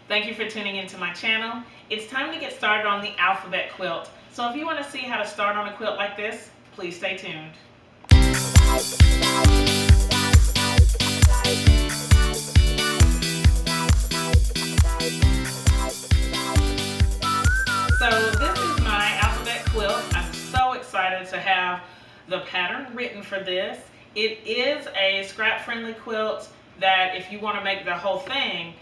Thank you for tuning into my channel. It's time to get started on the alphabet quilt. So if you want to see how to start on a quilt like this, please stay tuned. So this is my alphabet quilt. I'm so excited to have the pattern written for this. It is a scrap-friendly quilt that if you want to make the whole thing,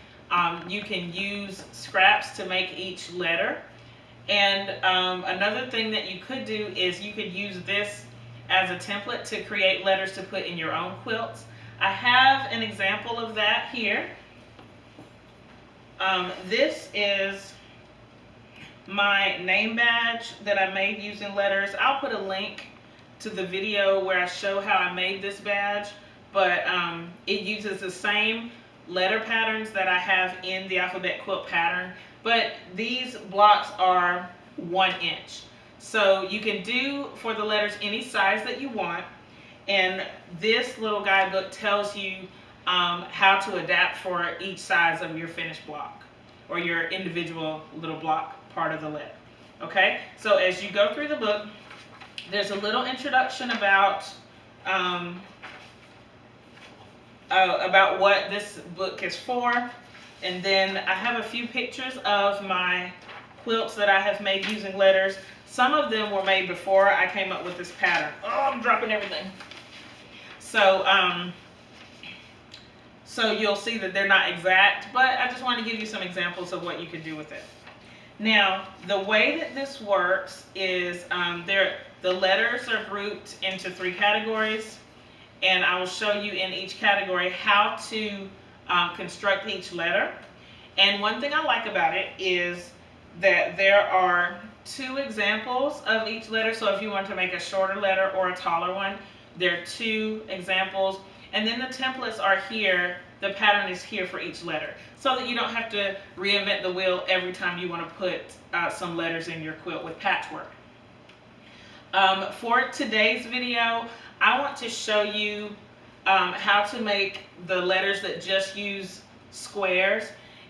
you can use scraps to make each letter. And another thing that you could do is you could use this as a template to create letters to put in your own quilts. I have an example of that here. This is my name badge that I made using letters. I'll put a link to the video where I show how I made this badge, but it uses the same letter patterns that I have in the alphabet quilt pattern, but these blocks are 1 inch. So you can do for the letters any size that you want, and this little guidebook tells you how to adapt for each size of your finished block or your individual little block part of the letter. Okay, so as you go through the book, there's a little introduction about what this book is for, and then I have a few pictures of my quilts that I have made using letters. Some of them were made before I came up with this pattern. Oh, I'm dropping everything. So so you'll see that they're not exact, but I just want to give you some examples of what you could do with it. Now, the way that this works is the letters are grouped into 3 categories, and I will show you in each category how to construct each letter. And one thing I like about it is that there are 2 examples of each letter. So if you want to make a shorter letter or a taller one, there are 2 examples. And then the templates are here. The pattern is here for each letter, so that you don't have to reinvent the wheel every time you want to put some letters in your quilt with patchwork. For today's video, I want to show you how to make the letters that just use squares,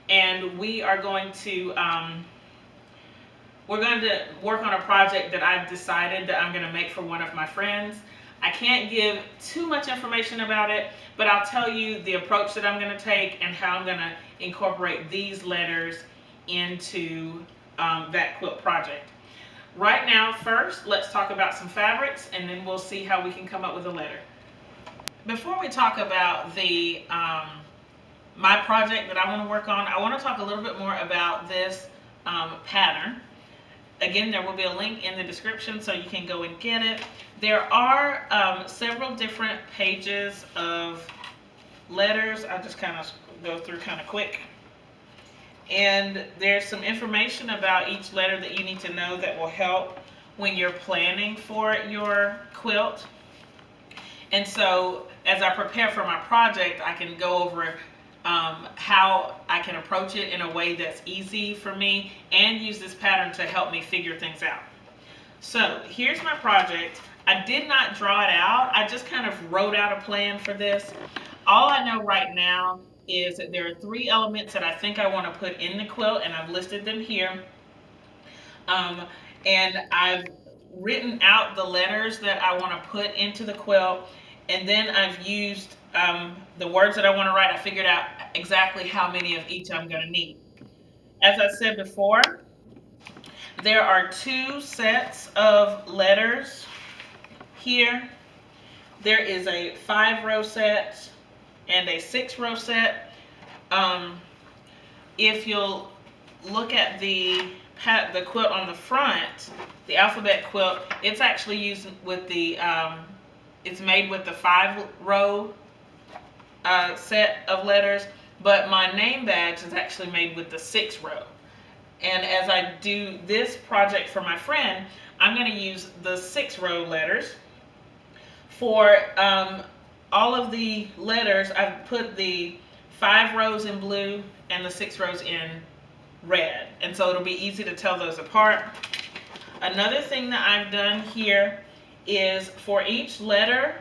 and we are going to work on a project that I've decided that I'm going to make for one of my friends. I can't give too much information about it, but I'll tell you the approach that I'm going to take and how I'm going to incorporate these letters into that quilt project. Right now, first, let's talk about some fabrics, and then we'll see how we can come up with a letter. Before we talk about the my project that I want to work on, I want to talk a little bit more about this pattern. Again, there will be a link in the description so you can go and get it. There are several different pages of letters. I'll just kind of go through kind of quick. And there's some information about each letter that you need to know that will help when you're planning for your quilt. And so as I prepare for my project, I can go over how I can approach it in a way that's easy for me and use this pattern to help me figure things out. So here's my project. I did not draw it out. I just kind of wrote out a plan for this. All I know right now is that there are 3 elements that I think I want to put in the quilt, and I've listed them here. And I've written out the letters that I want to put into the quilt, and then I've used the words that I want to write. I figured out exactly how many of each I'm going to need. As I said before, there are 2 sets of letters here. There is a 5-row set and a 6-row set. If you'll look at the quilt on the front, the alphabet quilt, it's actually used with the it's made with the 5-row set of letters, but my name badge is actually made with the 6-row. And as I do this project for my friend, I'm going to use the 6-row letters. For all of the letters, I've put the 5 rows in blue and the 6 rows in red, and so it'll be easy to tell those apart. Another thing that I've done here is for each letter,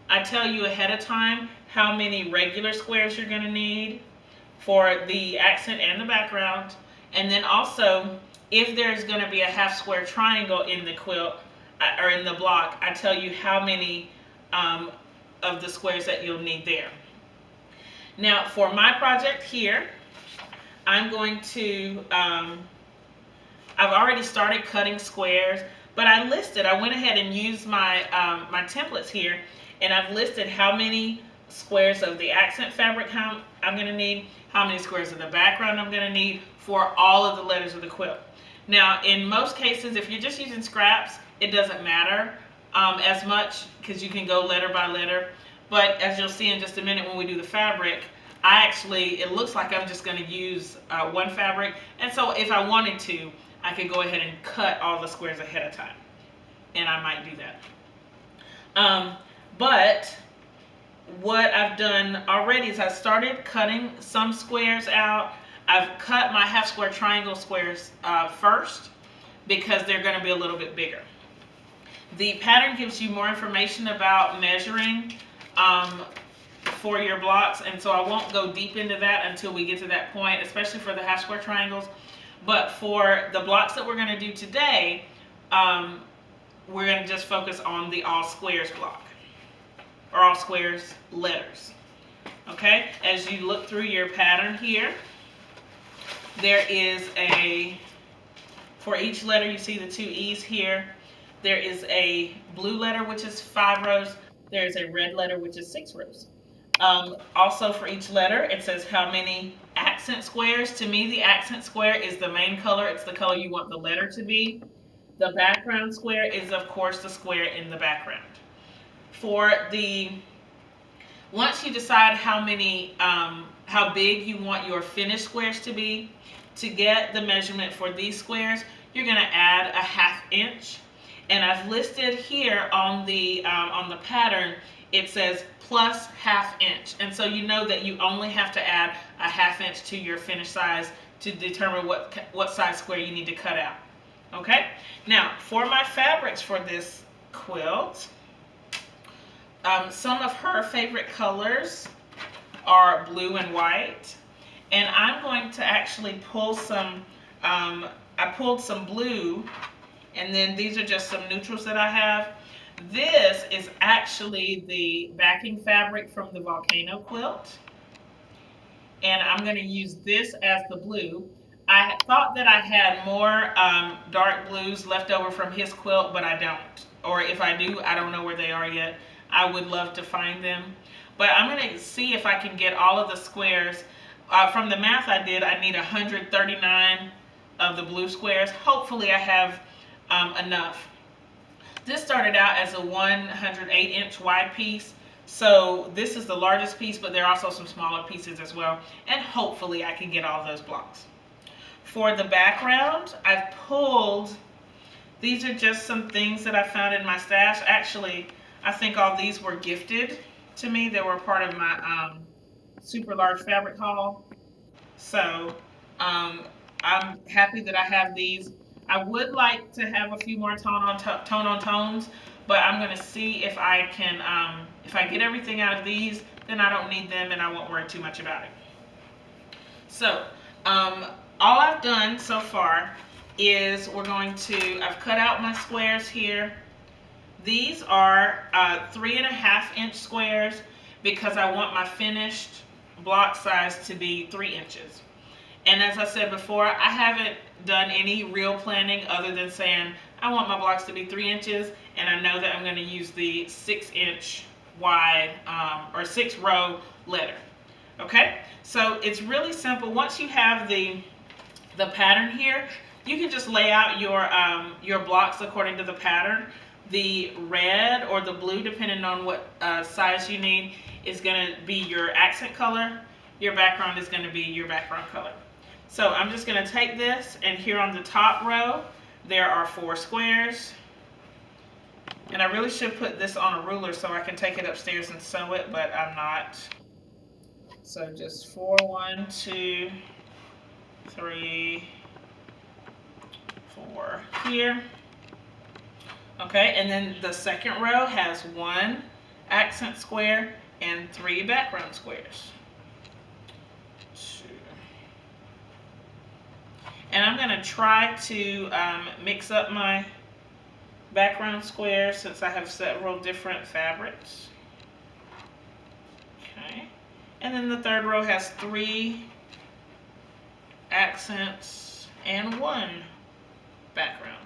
I tell you ahead of time how many regular squares you're going to need, for the accent and the background. And then also, if there's going to be a half square triangle in the quilt or in the block, I tell you how many of the squares that you'll need there. Now for my project here, I'm going to, I've already started cutting squares, but I went ahead and used my, my templates here, and I've listed how many squares of the accent fabric I'm going to need, how many squares of the background I'm going to need for all of the letters of the quilt. Now in most cases, if you're just using scraps, it doesn't matter as much because you can go letter by letter. But as you'll see in just a minute when we do the fabric, it looks like I'm just going to use one fabric. And so if I wanted to, I could go ahead and cut all the squares ahead of time. And I might do that. But what I've done already is I started cutting some squares out. I've cut my half square triangle squares first because they're going to be a little bit bigger. The pattern gives you more information about measuring for your blocks, and so I won't go deep into that until we get to that point, especially for the half square triangles. But for the blocks that we're going to do today, we're going to just focus on the all squares block, or all squares letters. Okay, as you look through your pattern here, there is for each letter, you see the two E's here. There is a blue letter, which is 5 rows. There is a red letter, which is 6 rows. Also for each letter, it says how many accent squares. To me, the accent square is the main color. It's the color you want the letter to be. The background square is, of course, the square in the background. Once you decide how big you want your finished squares to be, to get the measurement for these squares, you're going to add a 1/2 inch. And I've listed here on the pattern, it says plus 1/2 inch. And so you know that you only have to add a 1/2 inch to your finished size to determine what size square you need to cut out. Okay? Now, for my fabrics for this quilt, some of her favorite colors are blue and white. And I'm going to actually pull some, I pulled some blue, and then these are just some neutrals that I have. This is actually the backing fabric from the Volcano quilt. And I'm going to use this as the blue. I thought that I had more dark blues left over from his quilt, but I don't. Or if I do, I don't know where they are yet. I would love to find them. But I'm going to see if I can get all of the squares. From the math I did, I need 139 of the blue squares. Hopefully I have enough. This started out as a 108 inch wide piece. So this is the largest piece, but there are also some smaller pieces as well. And hopefully I can get all those blocks. For the background, I've pulled, these are just some things that I found in my stash. Actually, I think all these were gifted to me. They were part of my super large fabric haul. So I'm happy that I have these. I would like to have a few more tone on tones, but I'm going to see if I can, if I get everything out of these, then I don't need them and I won't worry too much about it. So all I've done so far is I've cut out my squares here. These are 3.5 inch squares because I want my finished block size to be 3 inches. And as I said before, I haven't done any real planning other than saying I want my blocks to be 3 inches, and I know that I'm going to use the 6 inch wide or 6 row letter. Okay, so it's really simple. Once you have the pattern here, you can just lay out your blocks according to the pattern. The red or the blue, depending on what size you need, is going to be your accent color. Your background is going to be your background color. So I'm just going to take this, and here on the top row, there are 4 squares. And I really should put this on a ruler so I can take it upstairs and sew it, but I'm not. So just 4, 1, 2, 3, 4 here. Okay, and then the second row has 1 accent square and 3 background squares. 2, And I'm going to try to mix up my background squares since I have several different fabrics. Okay. And then the third row has 3 accents and 1 background.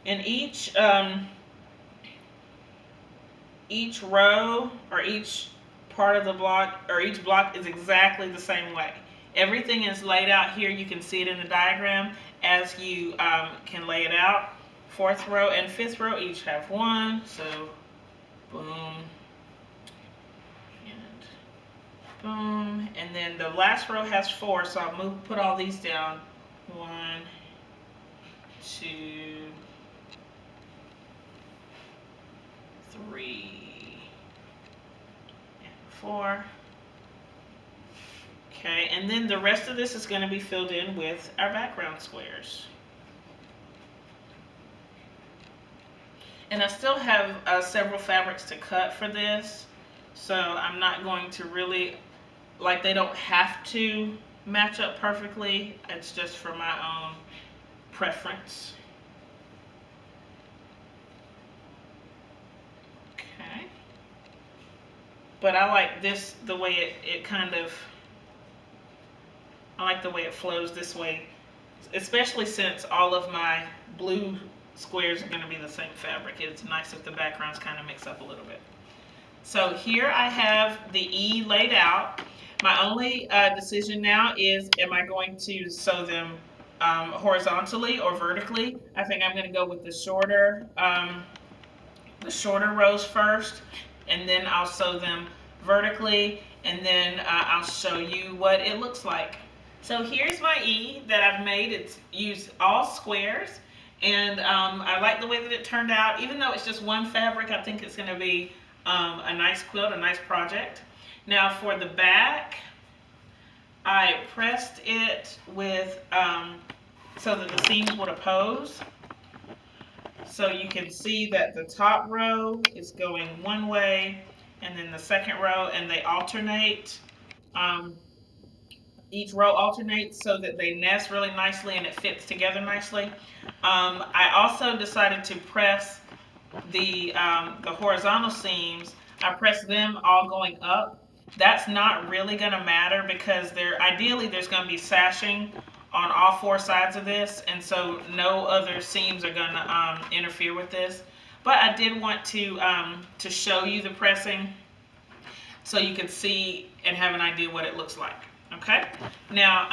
And each row or each part of the block or each block is exactly the same way. Everything is laid out here. You can see it in the diagram as you can lay it out. 4th row and 5th row each have 1. So boom and boom. And then the last row has 4. So I'll put all these down. 1, 2, 3, and 4. Okay, and then the rest of this is going to be filled in with our background squares. And I still have several fabrics to cut for this, so I'm not going to really, like, they don't have to match up perfectly. It's just for my own preference. Okay. But I like this, the way it kind of, I like the way it flows this way, especially since all of my blue squares are going to be the same fabric. It's nice if the backgrounds kind of mix up a little bit. So here I have the E laid out. My only decision now is, am I going to sew them horizontally or vertically? I think I'm going to go with the shorter rows first, and then I'll sew them vertically, and then I'll show you what it looks like. So here's my E that I've made. It's used all squares, and I like the way that it turned out. Even though it's just one fabric, I think it's going to be a nice quilt, a nice project. Now for the back, I pressed it with so that the seams would oppose. So you can see that the top row is going one way, and then the second row, and they alternate. Each row alternates so that they nest really nicely and it fits together nicely. I also decided to press the horizontal seams. I pressed them all going up. That's not really going to matter because ideally there's going to be sashing on all 4 sides of this, and so no other seams are going to interfere with this. But I did want to show you the pressing so you can see and have an idea what it looks like. Okay, now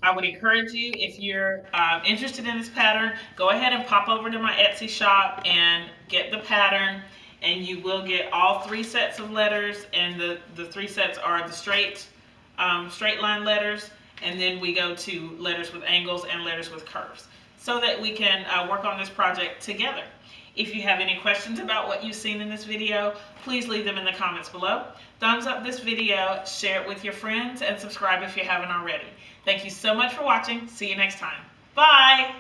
I would encourage you, if you're interested in this pattern, go ahead and pop over to my Etsy shop and get the pattern, and you will get all 3 sets of letters, and the 3 sets are the straight line letters, and then we go to letters with angles and letters with curves, so that we can work on this project together. If you have any questions about what you've seen in this video, please leave them in the comments below. Thumbs up this video, share it with your friends, and subscribe if you haven't already. Thank you so much for watching. See you next time. Bye!